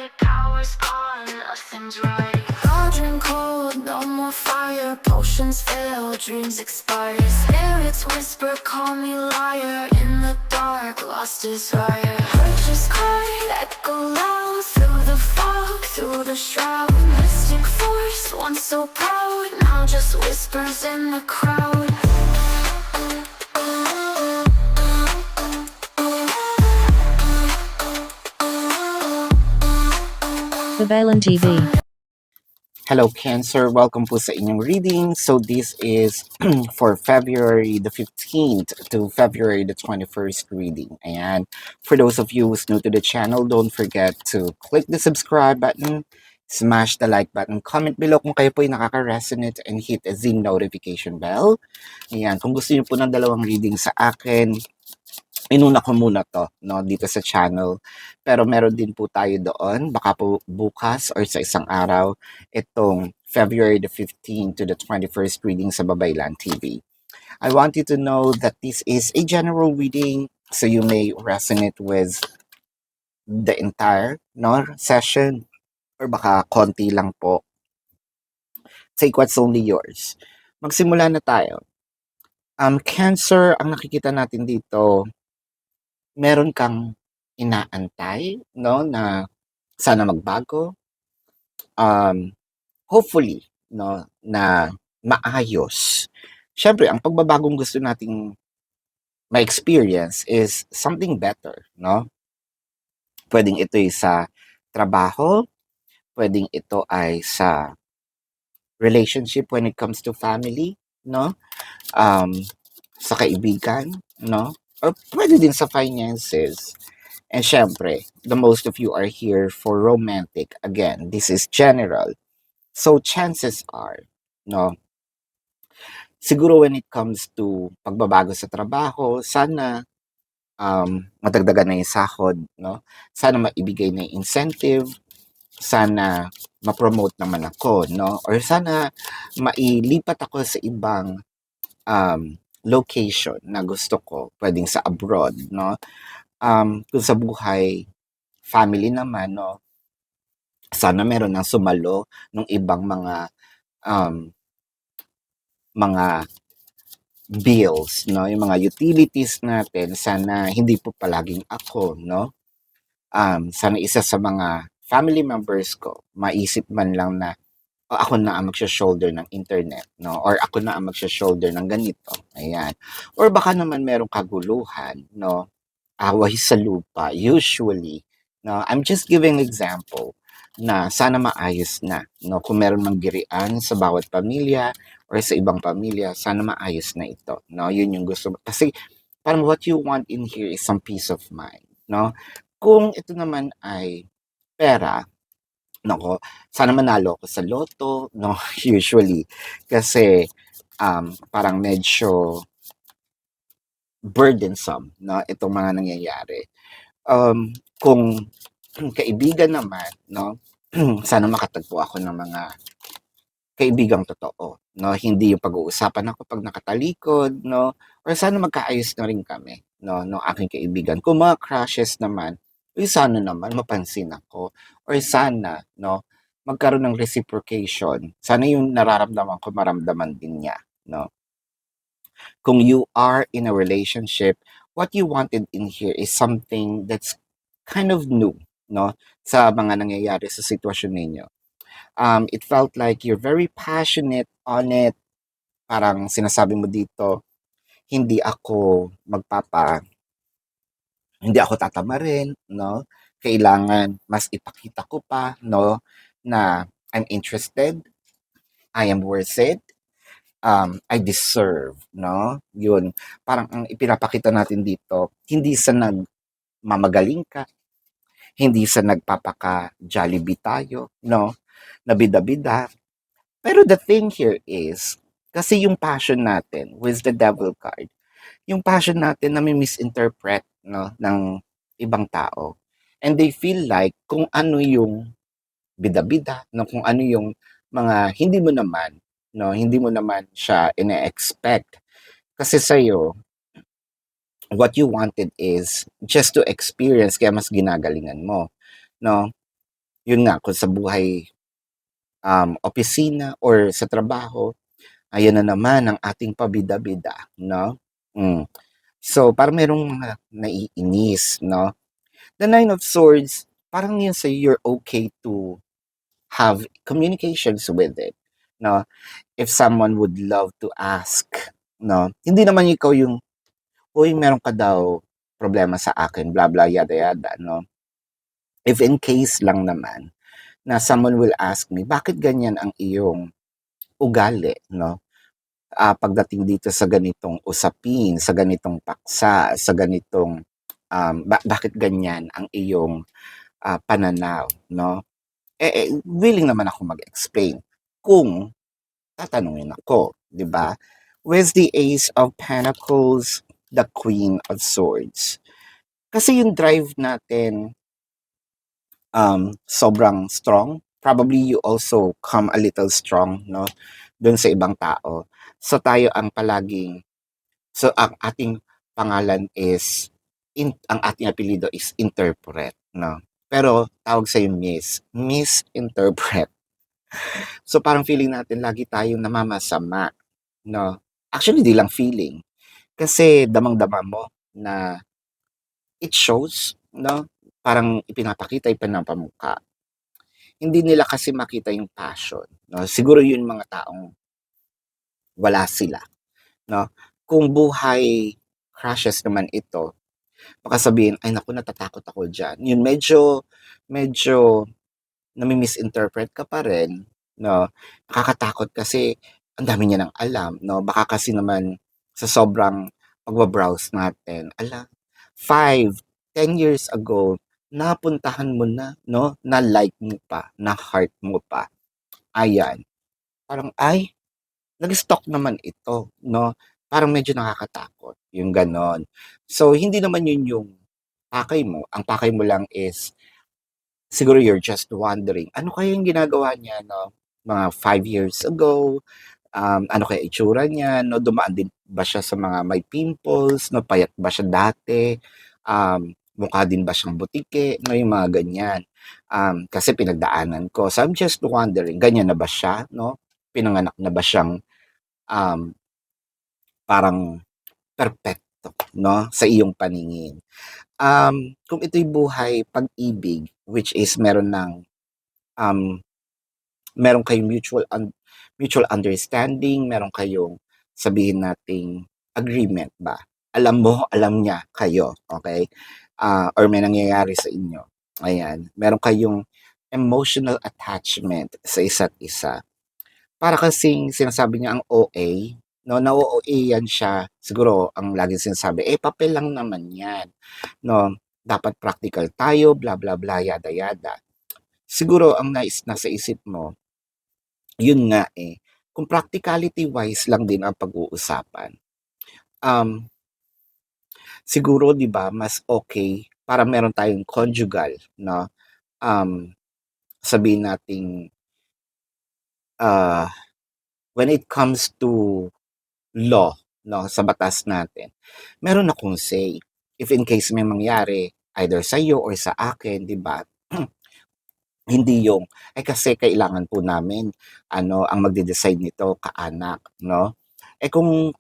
light, power's gone, nothing's right. Cauldron cold, no more fire, potions fail, dreams expire. Spirits whisper, call me liar, in the dark, lost desire. Purchase card, echo loud, through the fog, through the shroud. Mystic force, once so proud, now just whispers in the crowd. Babalan TV. Hello Cancer, welcome po sa inyong reading. So this is for February the 15th to February the 21st reading. And for those of you who's new to the channel, don't forget to click the subscribe button, smash the like button, comment below kung kayo po ay nakaka-resonate, and hit the notification bell. Ayan, kung gusto niyo po ng dalawang reading sa akin, inuna ko muna to, no, dito sa channel. Pero meron din po tayo doon, baka po bukas or sa isang araw, itong February the 15th to the 21st reading sa Babaylan TV. I want you to know that this is a general reading, so you may resonate with the entire, no, session, or baka konti lang po. Take what's only yours. Magsimula na tayo. Cancer, ang nakikita natin dito, meron kang inaantay, no, na sana magbago. Hopefully, no, na maayos. Siyempre, ang pagbabagong gusto nating ma-experience is something better, no? Pwedeng ito ay sa trabaho, pwedeng ito ay sa relationship when it comes to family, no? Sa kaibigan, no? Or pwede din sa finances. And syempre, the most of you are here for romantic. Again, this is general. So chances are, no, siguro when it comes to pagbabago sa trabaho, sana madagdagan na yung sahod, no? Sana maibigay na yung incentive, sana ma-promote naman ako, no? Or sana mailipat ako sa ibang location na gusto ko, pwedeng sa abroad, no? Kung sa buhay, family naman, no? Sana meron ng sumalo ng ibang mga bills, no? Yung mga utilities natin, sana hindi po palaging ako, no? Sana isa sa mga family members ko, maisip man lang na ako na ang magsha-shoulder ng internet, no? Or ako na ang magsha-shoulder ng ganito. Ayan. Or baka naman merong kaguluhan, no? Away sa lupa, usually. No? I'm just giving example na sana maayos na. No? Kung meron mang girian sa bawat pamilya or sa ibang pamilya, sana maayos na ito. No? Yun yung gusto. Kasi parang what you want in here is some peace of mind. No? Kung ito naman ay pera, nako, sana manalo ako sa loto, no? Usually. Kasi parang medyo burdensome, no? Itong mga nangyayari. Kung kaibigan naman, no? Sana makatagpo ako ng mga kaibigang totoo, no? Hindi yung pag-uusapan ako pag nakatalikod, no? Or sana magkaayos na rin kami, no? No, aking kaibigan. Kung mga crushes naman, sana naman mapansin ako. Or sana, no? Magkaroon ng reciprocation. Sana yung nararamdaman ko, maramdaman din niya, no? Kung you are in a relationship, what you wanted in here is something that's kind of new, no? Sa mga nangyayari sa sitwasyon ninyo. It felt like you're very passionate on it. Parang sinasabi mo dito, hindi ako hindi ako tatamarin, no? Kailangan mas ipakita ko pa, no? Na I'm interested, I am worth it, I deserve, no? Yun, parang ang ipinapakita natin dito, hindi sa nagmamagaling ka, hindi sa nagpapaka-Jollibee tayo, no? Na bida-bida. Pero the thing here is, kasi yung passion natin with the devil card, yung passion natin na may misinterpret, no, ng ibang tao. And they feel like kung ano yung bida-bida, no, kung ano yung mga hindi mo naman, no, hindi mo naman siya ine-expect. Kasi sa'yo, what you wanted is just to experience, kaya mas ginagalingan mo, no? yun nga, kung sa buhay, opisina or sa trabaho, ayan na naman ang ating pabida-bida, 'no? Hmm. So, parang merong mga naiinis, 'no? The Nine of Swords, parang yun sa'yo, you're okay to have communications with it, 'no? If someone would love to ask, 'no? Hindi naman ikaw yung, "Uy, meron ka daw problema sa akin, blah, blah, yada, yada," 'no? If in case lang naman na someone will ask me, "Bakit ganyan ang iyong ugali," 'no? Pagdating dito sa ganitong usapin, sa ganitong paksa, sa ganitong, bakit ganyan ang iyong, pananaw, 'no? Willing naman ako mag-explain kung tatanungin ako, 'di ba? With the Ace of Pentacles, the Queen of Swords. Kasi yung drive natin, sobrang strong. Probably you also come a little strong, no? Doon sa ibang tao. So tayo ang palaging, so ang ating pangalan is, ang ating apelyido is Interpret, no? Pero tawag sa misinterpret. So parang feeling natin lagi tayong namamasama, no? Actually, di lang feeling. Kasi damang-dama mo na it shows, no? Parang ipinapakita, ipinapamukha. Hindi nila kasi makita yung passion, no? Siguro yun mga taong wala sila, no? Kung buhay crushes naman ito, baka sabihin, "Ay naku, natatakot ako diyan." Yun medyo nami-misinterpret ka pa rin, 'no? Nakakatakot kasi ang dami niya ng alam, 'no? Baka kasi naman sa sobrang pagba-browse natin, 5, 10 years ago, napuntahan mo na, 'no? Na-like mo pa, na-heart mo pa. Ayan, parang, "Ay, nag-stalk naman ito," 'no? Parang medyo nakakatakot, yung gano'n. So, hindi naman yun yung pakay mo. Ang pakay mo lang is, siguro you're just wondering, ano kaya yung ginagawa niya, 'no, mga 5 years ago, ano kaya itsura niya, 'no, dumaan din ba siya sa mga may pimples, 'no, payat ba siya dati, mukha din ba siyang butike, 'no, yung mga ganyan. Kasi pinagdaanan ko. So, I'm just wondering, ganyan na ba siya, 'no? Pinanganak na ba siyang, um, parang perpekto, 'no, sa iyong paningin? Kung ito'y buhay pag-ibig, which is um meron kayong mutual understanding, meron kayong, sabihin nating agreement ba. Alam mo, alam niya kayo, okay? Or may nangyayari sa inyo. Ayan, meron kayong emotional attachment sa isa't isa. Para kasing sinasabi niya ang OA, no, na-OA yan siya. Siguro ang laging sinasabi, papel lang naman yan, no? Dapat practical tayo, bla bla bla, yada yada. Siguro ang nasa isip mo, yun nga kung practicality wise lang din ang pag-uusapan, um, siguro 'di ba mas okay para meron tayong conjugal, 'no, um, sabihin nating, ah, when it comes to law, 'no, sa batas natin, meron akong say. If in case may mangyari either sa'yo or sa akin, 'di ba, hindi yung, kasi kailangan po namin ano, ang magde-decide nito kaanak, 'no? Kung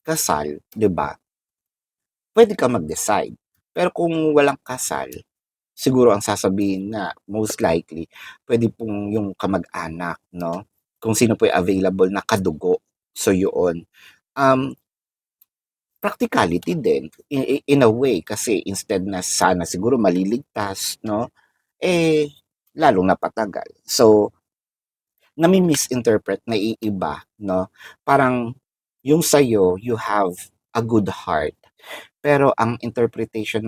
kasal, 'di ba, puwede ka mag-decide. Pero kung walang kasal, siguro ang sasabihin na most likely, puwede pong yung kamag-anak, 'no? Kung sino po yung available na kadugo. So yoon. Um, Practicality din in a way kasi instead na sana siguro maliligtas, 'no, lalong napatagal. So, nami-misinterpret, naiiba, 'no? Parang yung sa'yo, you have a good heart, pero ang interpretation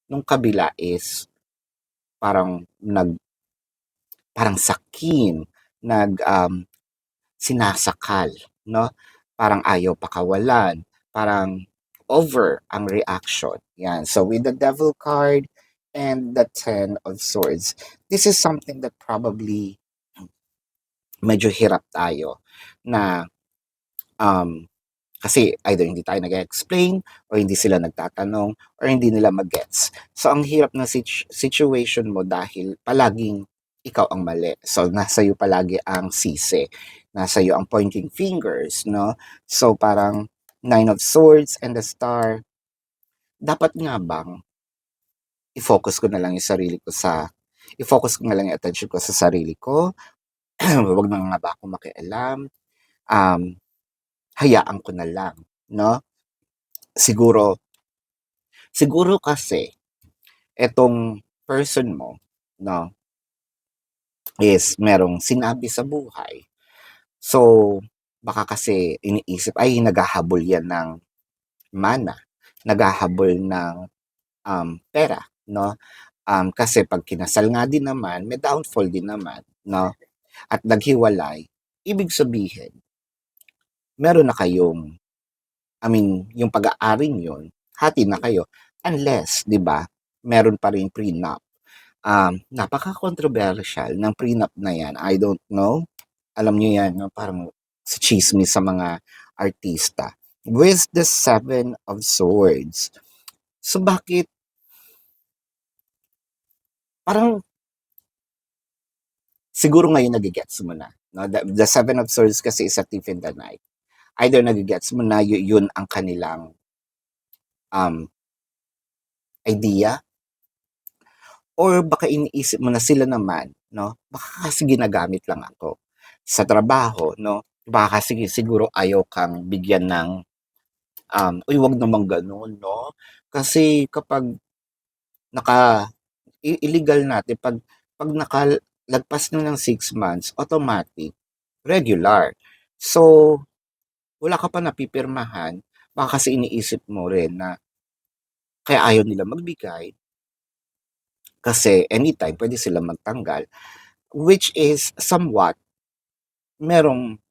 nung kabila is parang parang sakin, sinasakal, 'no? Parang ayaw pakawalan, parang over ang reaction, 'yan. So, with the Devil card and the Ten of Swords, this is something that probably medyo hirap tayo na, um Kasi either hindi tayo nag-explain or hindi sila nagtatanong or hindi nila mag-gets. So, ang hirap na situation mo dahil palaging ikaw ang mali. So, nasa iyo palagi ang sisi. Nasa iyo ang pointing fingers, no? So, parang Nine of Swords and the Star. Dapat nga bang i-focus ko na lang yung sarili ko sa i-focus ko na lang yung attention ko sa sarili ko? Wag na nga ba ako makialam? Um, hayaan ko na lang, no? Siguro siguro kasi etong person mo, no, is merong sinabi sa buhay. So, baka kasi iniisip, ay naghahabol yan ng mana, naghahabol ng pera, no? Kasi pag kinasal nga din naman, may downfall din naman, no? At naghiwalay, ibig sabihin, meron na kayong, I mean, yung pag-aaring yun, hati na kayo. Unless, di ba, meron pa rin prenup. Napaka-controversial ng prenup na yan. I don't know. Alam niyo yan, no? Parang sa chismis sa mga artista. With the Seven of Swords. So, bakit parang siguro ngayon nagigets mo na. No? The Seven of Swords kasi is a thief in the night. Either nagigets mo na yun ang kanilang um, idea, or baka iniisip mo na sila naman, no? Baka kasi ginagamit lang ako sa trabaho, no? Baka kasi siguro ayaw kang bigyan ng, uy, wag naman ganun, no? Kasi kapag naka, illegal natin, pag nakalagpas na ng 6 months, automatic, regular. So, wala ka pa napipirmahan, baka kasi iniisip mo rin na kaya ayaw nila magbigay kasi anytime pwede sila magtanggal, which is somewhat merong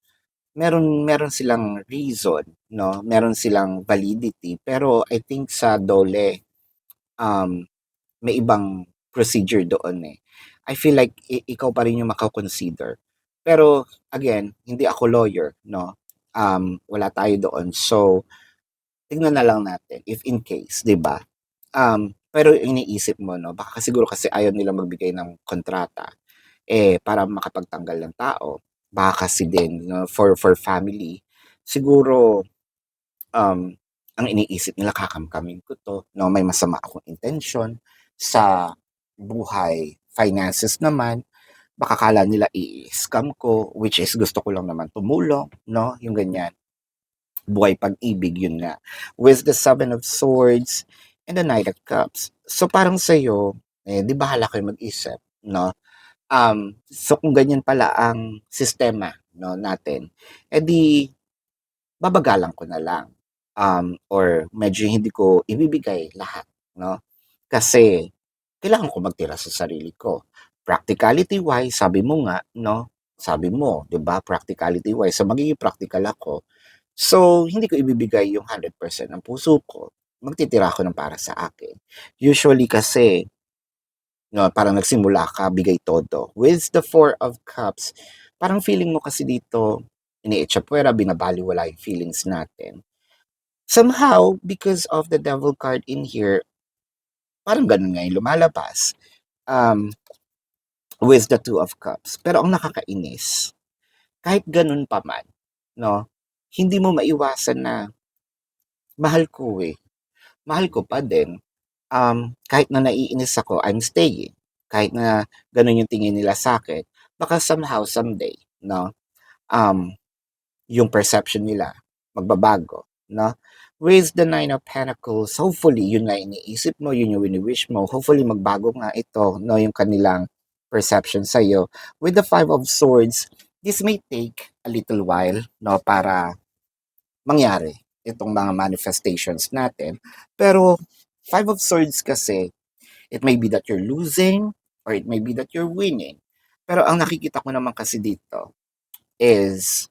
meron silang reason, no? Meron silang validity, pero I think sa DOLE, um, may ibang procedure doon eh. I feel like ikaw pa rin yung mako-consider. Pero again, hindi ako lawyer, no? Wala tayo doon. So, tignan na lang natin if in case, 'di ba? Pero iniisip mo, no? Baka siguro kasi ayaw nila magbigay ng kontrata para makapagtanggal ng tao. Baka kasi din, no, for family, siguro um, ang iniisip nila kakamkamin ko 'to, no, may masama akong intention sa buhay. Finances naman, baka akala nila i-scam ko, which is gusto ko lang naman tumulong, no, yung ganyan. Buhay pag-ibig, yun nga. With the Seven of Swords and the Knight of Cups. So parang sa'yo, 'di bahala kayo mag-isip, no? So kung ganyan pala ang sistema, no, natin, di babagalan ko na lang, or medyo hindi ko ibibigay lahat, no? Kasi kailangan ko magtira sa sarili ko. Practicality wise, sabi mo nga, no? Sabi mo, 'di ba? Practicality wise, so magiging practical ako. So hindi ko ibibigay yung 100% ng puso ko. Magtitira ako ng para sa akin. Usually kasi, no, parang nagsimula ka, bigay todo. With the Four of Cups, parang feeling mo kasi dito, iniitsapwera, binabaliwala yung feelings natin. Somehow, because of the devil card in here, parang ganun nga yung lumalabas. With the Two of Cups. Pero ang nakakainis, kahit ganun pa man, no, hindi mo maiwasan na mahal ko eh. Mahal ko pa din. Kahit na naiinis ako, I'm staying. Kahit na ganun yung tingin nila sa akin, baka somehow, someday, no, um, yung perception nila magbabago, no? With the Nine of Pentacles, hopefully, yun nga iniisip mo, yun yung wini-wish mo, hopefully magbago nga ito, no, yung kanilang perception sa'yo. With the Five of Swords, this may take a little while, no, para mangyari itong mga manifestations natin. Pero Five of Swords kasi, it may be that you're losing or it may be that you're winning. Pero ang nakikita ko naman kasi dito is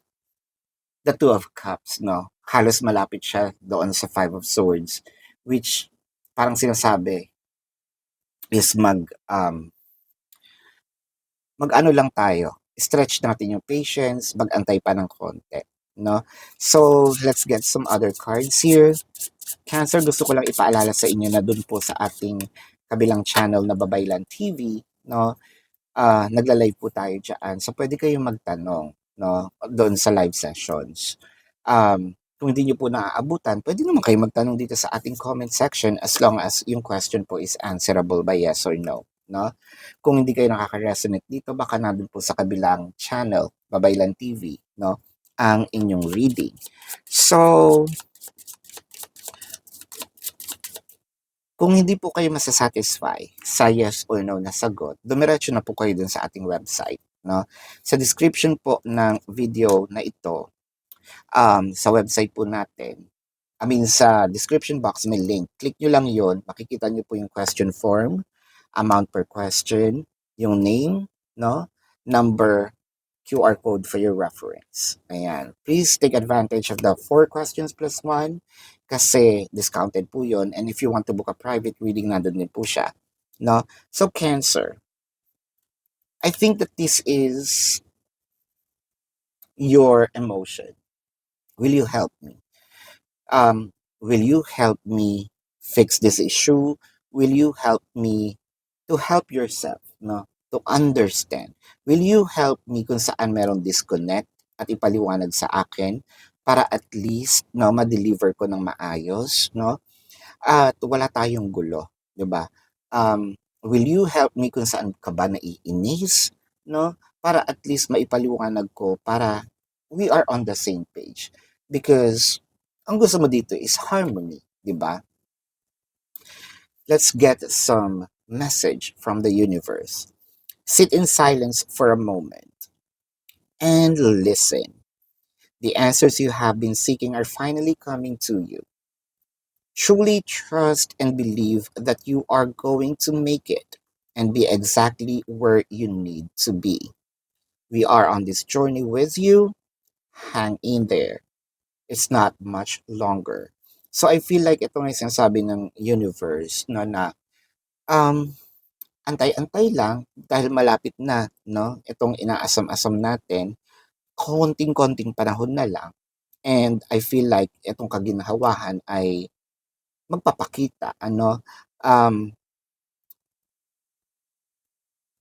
the Two of Cups, no? Halos malapit siya doon sa Five of Swords, which parang sinasabi is mag-ano lang tayo, stretch natin yung patience, mag-antay pa ng konti. no? So, let's get some other cards here. Cancer, gusto ko lang ipaalala sa inyo na dun po sa ating kabilang channel na Babaylan TV, no? Nagla-live po tayo diyan. So, pwede kayong magtanong, no? Doon sa live sessions. Kung hindi nyo po naaabutan, pwede naman kayo magtanong dito sa ating comment section as long as yung question po is answerable by yes or no, no? Kung hindi kayo nakaka-resonate dito, baka nandun po sa kabilang channel, Babaylan TV, no? Ang inyong reading. So, kung hindi po kayo masasatisfy sa yes or no na sagot, dumiretso na po kayo dun sa ating website, no? Sa description po ng video na ito, sa website po natin, sa description box may link. Click nyo lang yon, makikita nyo po yung question form, amount per question, yung name, no? Number, QR code for your reference. Ayan. Please take advantage of the 4 questions plus 1 kasi discounted po yun. And if you want to book a private reading, nandun din po siya. No? So, Cancer, I think that this is your emotion. Will you help me? Will you help me fix this issue? Will you help me to help yourself, no? To understand. Will you help me kung saan merong disconnect at ipaliwanag sa akin para at least, no, ma-deliver ko ng maayos, no? At wala tayong gulo, 'di ba? Will you help me kung saan ka ba naiinis, no? Para at least maipaliwanag ko para we are on the same page. Because ang gusto mo dito is harmony, 'di ba? Let's get some message from the universe. Sit in silence for a moment and listen. The answers you have been seeking are finally coming to you. Truly trust and believe that you are going to make it and be exactly where you need to be. We are on this journey with you. Hang in there. It's not much longer. So I feel like ito nga yung sinasabi ng universe, no, na um, antay-antay lang dahil malapit na, no, itong inaasam-asam natin, konting-konting panahon na lang. And I feel like itong kaginhawahan ay magpapakita,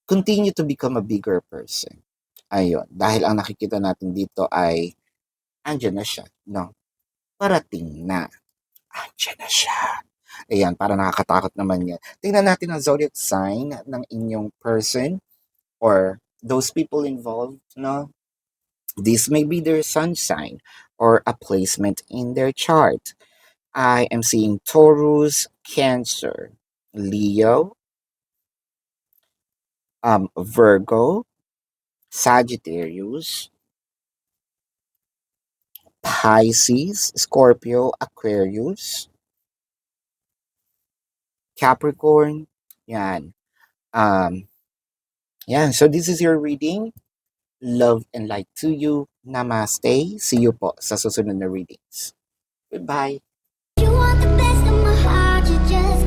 continue to become a bigger person. Ayun, dahil ang nakikita natin dito ay andyan na siya, no? Parating na. Andyan na siya. Ayan, para nakakatakot naman yan. Tingnan natin ang zodiac sign ng inyong person or those people involved, no? This may be their sun sign or a placement in their chart. I am seeing Taurus, Cancer, Leo, Virgo, Sagittarius, Pisces, Scorpio, Aquarius, Capricorn. Yan. Yan. So this is your reading. Love and light to you. Namaste. See you po sa susunod na readings. Goodbye. You want the best of my heart, you just